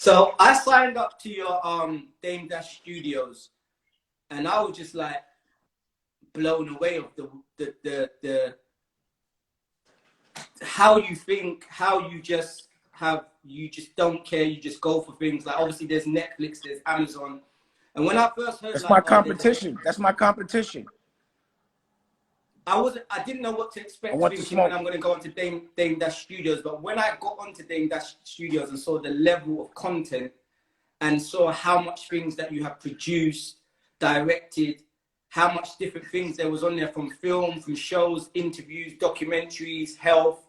So I signed up to your Dame Dash Studios, and I was just like blown away of the how you think, how you just don't care, you just go for things. Like obviously there's Netflix, there's Amazon, and when I first heard, that's like, my competition. That's my competition. I didn't know what to expect, thinking when I'm going to go onto Dame Dash Studios. But when I got onto Dame Dash Studios and saw the level of content and saw how much things that you have produced, directed, how much different things there was on there, from film, from shows, interviews, documentaries, health,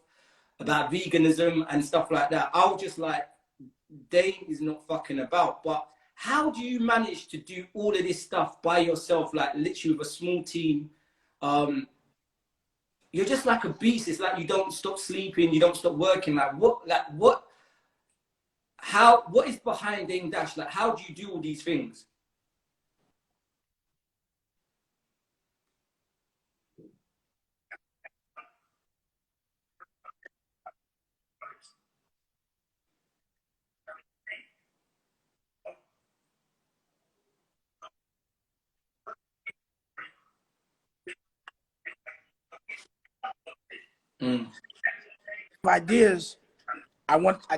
about veganism and stuff like that, I was just like, Dame is not fucking about. But how do you manage to do all of this stuff by yourself, like literally with a small team? You're just like a beast. It's like you don't stop sleeping, you don't stop working. What is behind Dame Dash? Like, how do you do all these things? Ideas,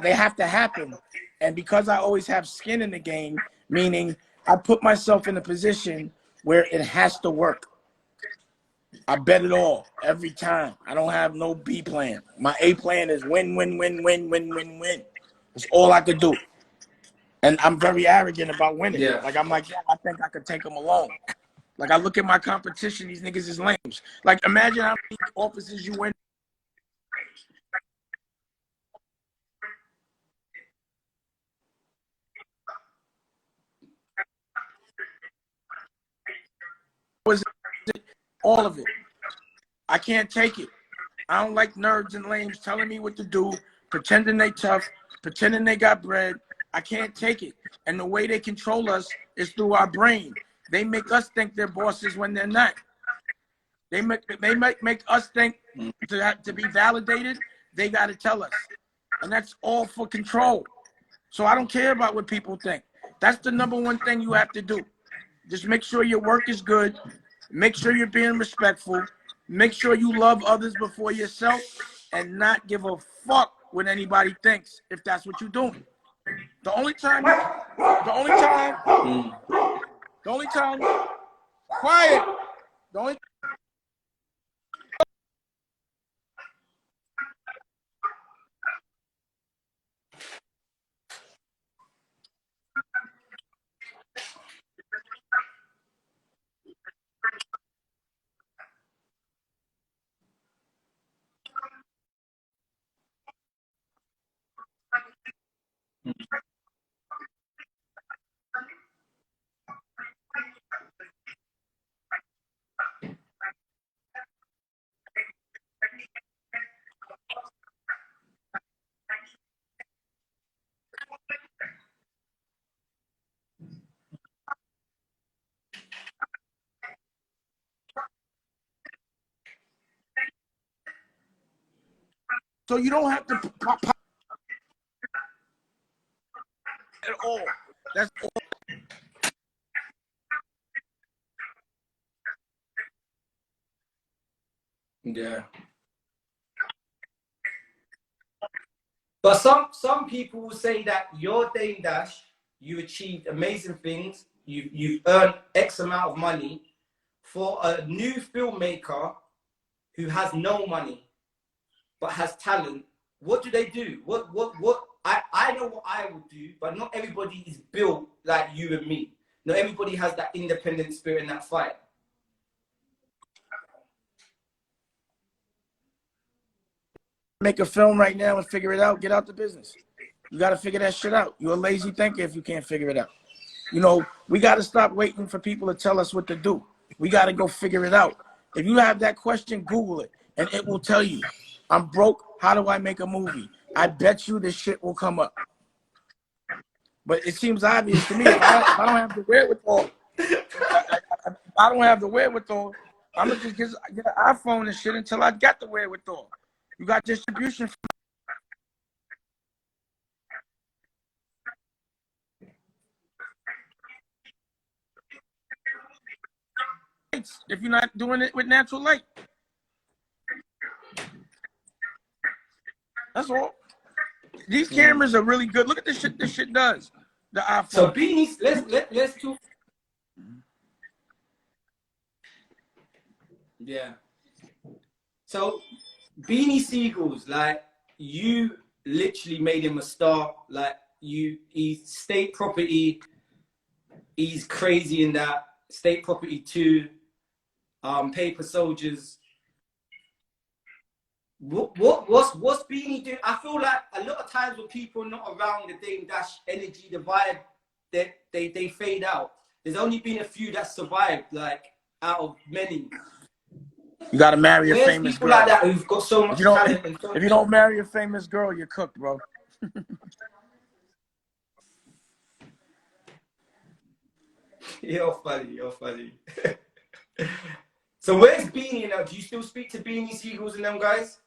they have to happen. And because I always have skin in the game, meaning I put myself in a position where it has to work. I bet it all every time. I don't have no B plan. My A plan is win, win, win, win, win, win, win. It's all I could do. And I'm very arrogant about winning. Yeah. Like, I'm like, yeah, I think I could take them alone. Like, I look at my competition, these niggas is lames. Like, imagine how many offices you win. Was it all of it? I can't take it. I don't like nerds and lames telling me what to do, pretending they tough, pretending they got bread. I can't take it. And the way they control us is through our brain. They make us think they're bosses when they're not. They make us think to be validated, they got to tell us. And that's all for control. So I don't care about what people think. That's the number one thing you have to do. Just make sure your work is good. Make sure you're being respectful. Make sure you love others before yourself, and not give a fuck what anybody thinks if that's what you're doing. The only time, quiet. The only So you don't have to pop at all. That's all. Yeah. But some people will say that your Dame Dash, you achieved amazing things. You've earned X amount of money. For a new filmmaker who has no money but has talent, what do they do? What I know what I would do, but not everybody is built like you and me. Not everybody has that independent spirit and that fight. Make a film right now and figure it out. Get out the business. You got to figure that shit out. You're a lazy thinker if you can't figure it out. You know, we got to stop waiting for people to tell us what to do. We got to go figure it out. If you have that question, Google it, and it will tell you. I'm broke. How do I make a movie? I bet you this shit will come up. But it seems obvious to me. If I don't have the wherewithal, I don't have the wherewithal, I'm going to just get an iPhone and shit until I get the wherewithal. You got distribution. if you're not doing it with natural light. That's all. These cameras are really good. Look at this shit. This shit does. The iPhone. So beanies, let's talk. Yeah. So Beanie Siegels, like, you literally made him a star. Like, he's state property. He's crazy in that. State property 2, Paper Soldiers. What's Beanie doing? I feel like a lot of times when people are not around the Dame Dash energy, the vibe, they fade out. There's only been a few that survived, like, out of many. You gotta marry a famous people girl. like that who've got so much talent. And so if you don't marry a famous girl, you're cooked, bro. You're funny. So where's Beanie now? Do you still speak to Beanie Siegels and them guys?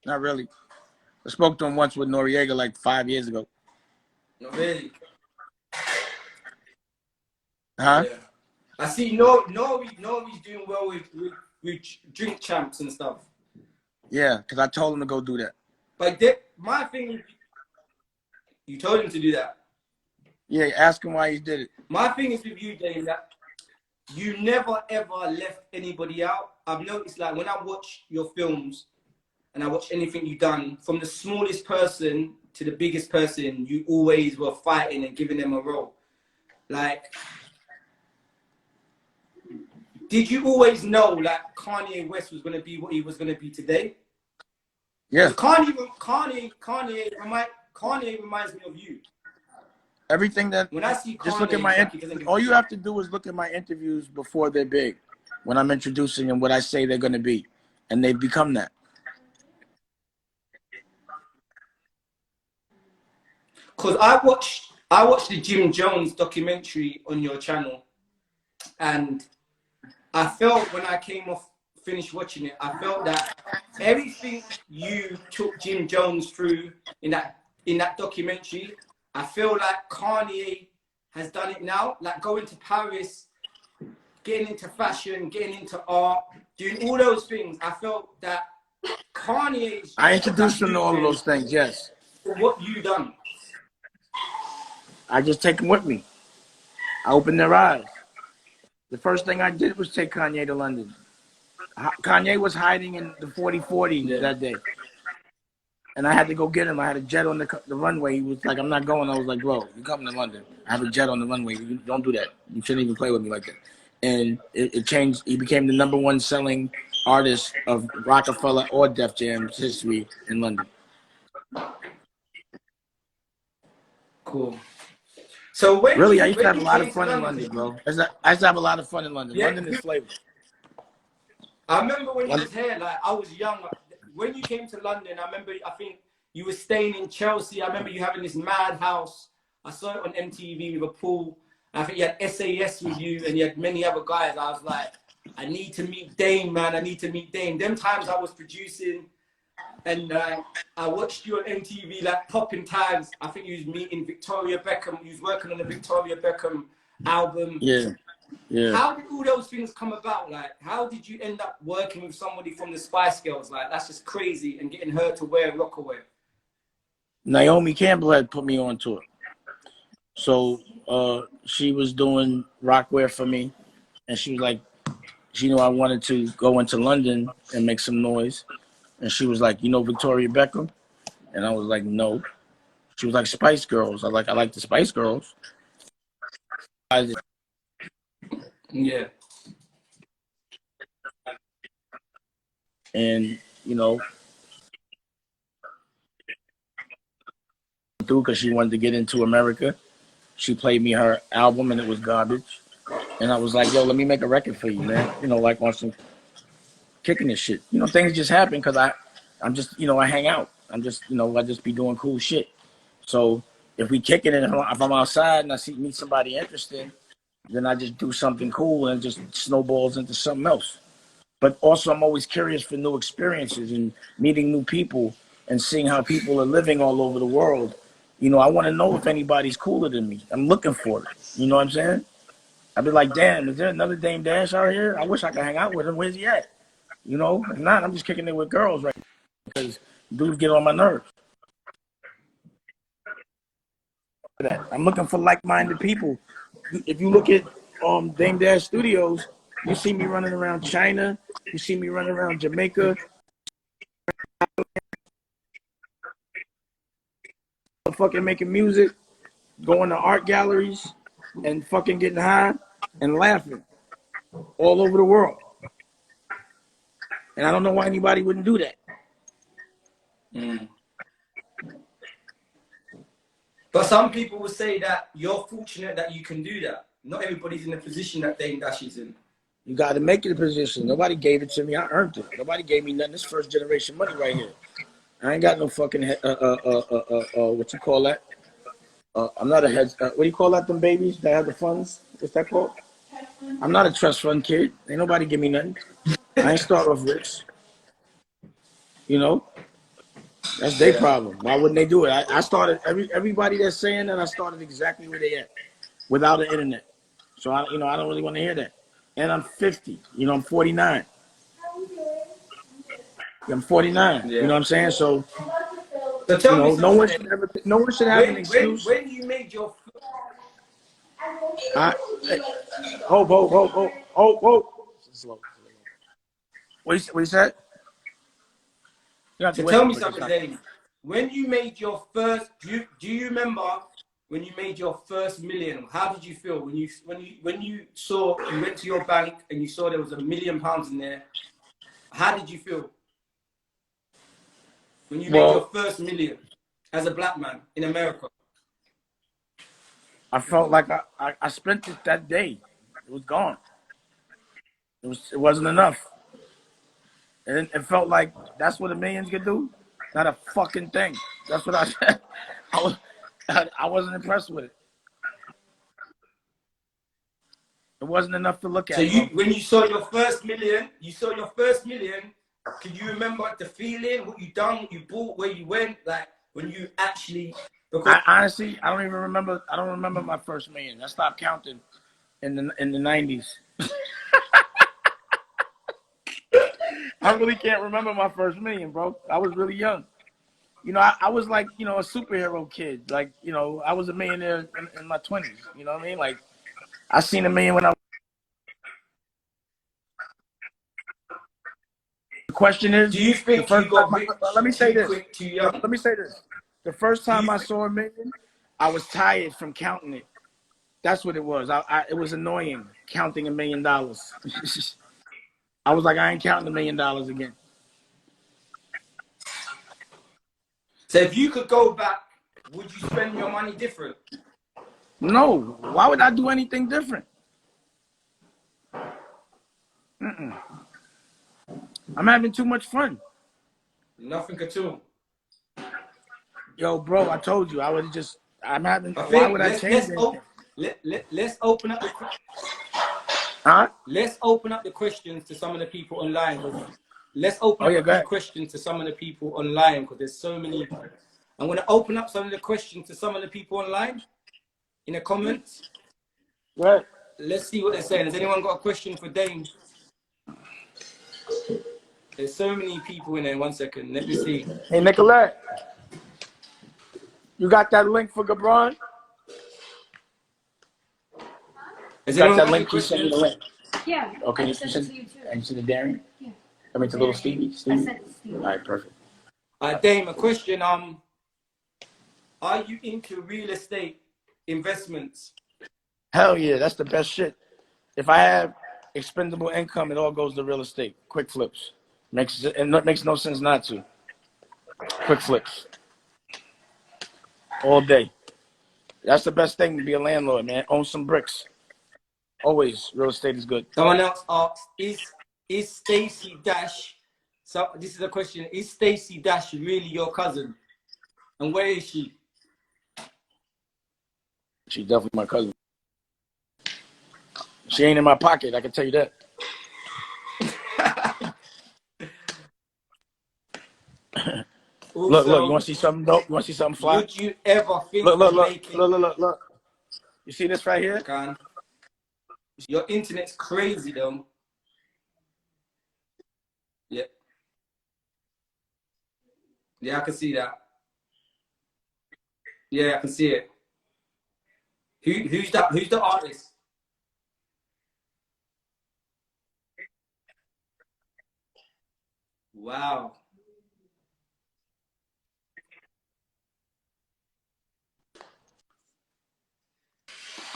Not really. I spoke to him once with Noriega like 5 years ago. Not really. Huh? Yeah. I see Nori's doing well with drink champs and stuff. Yeah, because I told him to go do that. But my thing is, you told him to do that. Yeah, ask him why he did it. My thing is with you, Dame, that you never ever left anybody out. I've noticed, like, when I watch your films and I watch anything you've done, from the smallest person to the biggest person, you always were fighting and giving them a role. Like, did you always know, like, Kanye West was going to be what he was going to be today? Yeah. Kanye reminds me of you. Everything that, when I see Kanye, just look at my, all you have to do is look at my interviews before they're big, when I'm introducing them, what I say they're going to be, and they've become that. Because I watched the Jim Jones documentary on your channel, and I felt when I finished watching it, I felt that everything you took Jim Jones through in that documentary, I feel like Kanye has done it now. Like, going to Paris, getting into fashion, getting into art, doing all those things. I felt that Kanye. I introduced him to all of those things, yes. For what you done. I just take them with me. I opened their eyes. The first thing I did was take Kanye to London. Kanye was hiding in the 4040 that day. And I had to go get him. I had a jet on the runway. He was like, I'm not going. I was like, bro, you're coming to London. I have a jet on the runway. You don't do that. You shouldn't even play with me like that. And it changed. He became the #1 selling artist of Rockefeller or Def Jam's history in London. Cool. So when really, I used to have a lot of fun in London, bro. I used to have a lot of fun in London. Yeah. London is flavor. I remember when you was here, like, I was young. When you came to London, I think you were staying in Chelsea. I remember you having this mad house. I saw it on MTV with a pool. I think you had SAS with you, and you had many other guys. I was like, I need to meet Dame, man. I need to meet Dame. Them times I was producing, and I watched you on MTV, like, popping tags. I think you was meeting Victoria Beckham. You was working on the Victoria Beckham album. Yeah. Yeah. How did all those things come about? Like, how did you end up working with somebody from the Spice Girls? Like, that's just crazy, and getting her to wear Rockaway. Naomi Campbell had put me on to it. So she was doing Rockwear for me, and she was like, she knew I wanted to go into London and make some noise. And she was like, you know Victoria Beckham? And I was like, no. She was like, Spice Girls. I like the Spice Girls. Yeah. And, you know, because she wanted to get into America. She played me her album and it was garbage. And I was like, yo, let me make a record for you, man. You know, like on some kicking this shit. You know, things just happen because I'm just, you know, I hang out. I'm just, you know, I just be doing cool shit. So if we kick it and if I'm outside and I meet somebody interesting, then I just do something cool and just snowballs into something else. But also I'm always curious for new experiences and meeting new people and seeing how people are living all over the world. You know, I want to know if anybody's cooler than me. I'm looking for it. You know what I'm saying? I'd be like, damn, is there another Dame Dash out here? I wish I could hang out with him. Where's he at? You know, if not, I'm just kicking it with girls right now because dudes get on my nerves. I'm looking for like-minded people. If you look at Dame Dash Studios, you see me running around China. You see me running around Jamaica. Fucking making music, going to art galleries, and fucking getting high and laughing all over the world. And I don't know why anybody wouldn't do that. Mm. But some people will say that you're fortunate that you can do that. Not everybody's in the position that Dame Dash is in. You got to make it a position. Nobody gave it to me. I earned it. Nobody gave me nothing. This first generation money right here. I ain't got no fucking what you call that? I'm not a head. What do you call that? Them babies that have the funds. What's that called? I'm not a trust fund kid. Ain't nobody give me nothing. I ain't start off rich. You know, that's their problem. Why wouldn't they do it? I started everybody that's saying that I started exactly where they at, without the internet. So I don't really want to hear that. And I'm 50. You know, I'm 49. I'm 49. Yeah. You know what I'm saying? So, tell me no one should have an excuse. When you made your Whoa. Slow. What you said? So tell me something, Dave. When you made your first, do you remember when you made your first million? How did you feel when you saw you went to your bank and you saw there was £1 million in there? How did you feel when you made your first million as a black man in America? I felt like I spent it that day. It was gone. It wasn't enough. And it felt like that's what a million could do. Not a fucking thing. That's what I said. I wasn't impressed with it. It wasn't enough to look at. So when you saw your first million, can you remember the feeling, what you done, what you bought, where you went, like when you actually? Honestly, I don't even remember. I don't remember my first million. I stopped counting in the 90s. I really can't remember my first million, bro. I was really young. You know, I was like, a superhero kid. Like, I was a millionaire in my 20s. You know what I mean? Like, I seen $1 million when I was. The question is, do you think you got rich let me say this. quick, too young? Let me say this. The first time I saw $1 million, I was tired from counting it. That's what it was. It was annoying counting $1 million. I was like, I ain't counting $1 million again. So if you could go back, would you spend your money different? No. Why would I do anything different? I'm having too much fun. Nothing at all. Yo, bro, I told you I would just. I'm having. Why would I change it? Let's open up the. Let's open up the questions to some of the people online. Let's open up the questions to some of the people online because there's so many. I'm going to open up some of the questions to some of the people online in the comments. Right. Let's see what they're saying. Has anyone got a question for Dame? There's so many people in there. 1 second. Let me see. Hey, Nicolette. You got that link for Gabron? Has anyone got that question? Yeah. Okay, you sent it to you too. And you sent it to Darren? Yeah. I mean to little Stevie? I sent it to Stevie. All right, perfect. Dame, a question. Are you into real estate investments? Hell yeah, that's the best shit. If I have expendable income, it all goes to real estate. Quick flips. It makes no sense not to. Quick flips. All day. That's the best thing to be a landlord, man. Own some bricks. Always, real estate is good. Someone else asked, is Stacey Dash, so this is a question, is Stacey Dash really your cousin? And where is she? She's definitely my cousin. She ain't in my pocket, I can tell you that. Also, look, you want to see something dope? You want to see something fly? Would you ever think look. of making... Look. You see this right here? Can. Your internet's crazy though. Yeah. Yeah, I can see that. Yeah, I can see it. Who's that? Who's the artist? Wow.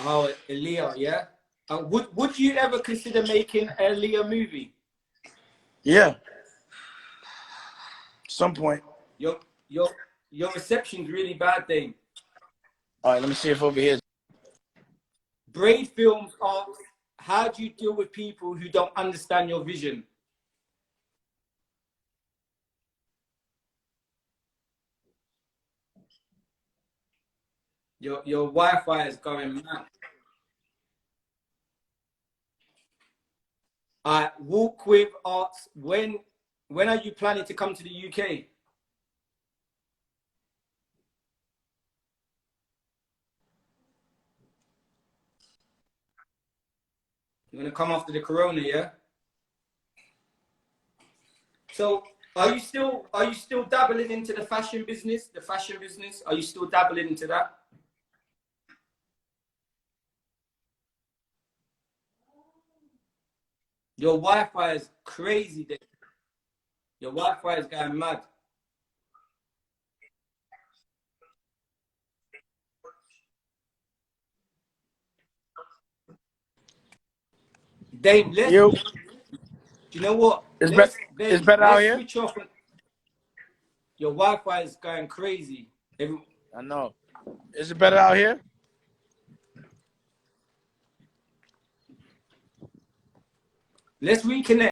Oh, Leo, yeah. Would you ever consider making a Leo movie? Yeah. Some point. Your your your reception's really bad, Dame. All right, let me see if over here. Braid Films asks, how do you deal with people who don't understand your vision? Your Wi-Fi is going mad. Walk with Arts. When are you planning to come to the UK? You're gonna come after the corona, yeah? So are you still dabbling into the fashion business? The fashion business? Are you still dabbling into that? Your Wi-Fi is crazy, Dave. Your Wi-Fi is going mad. Dave, You. do you know what? It's better. It's better out Let's here. switch off. Your Wi-Fi is going crazy. I know. Is it better out here? Let's reconnect.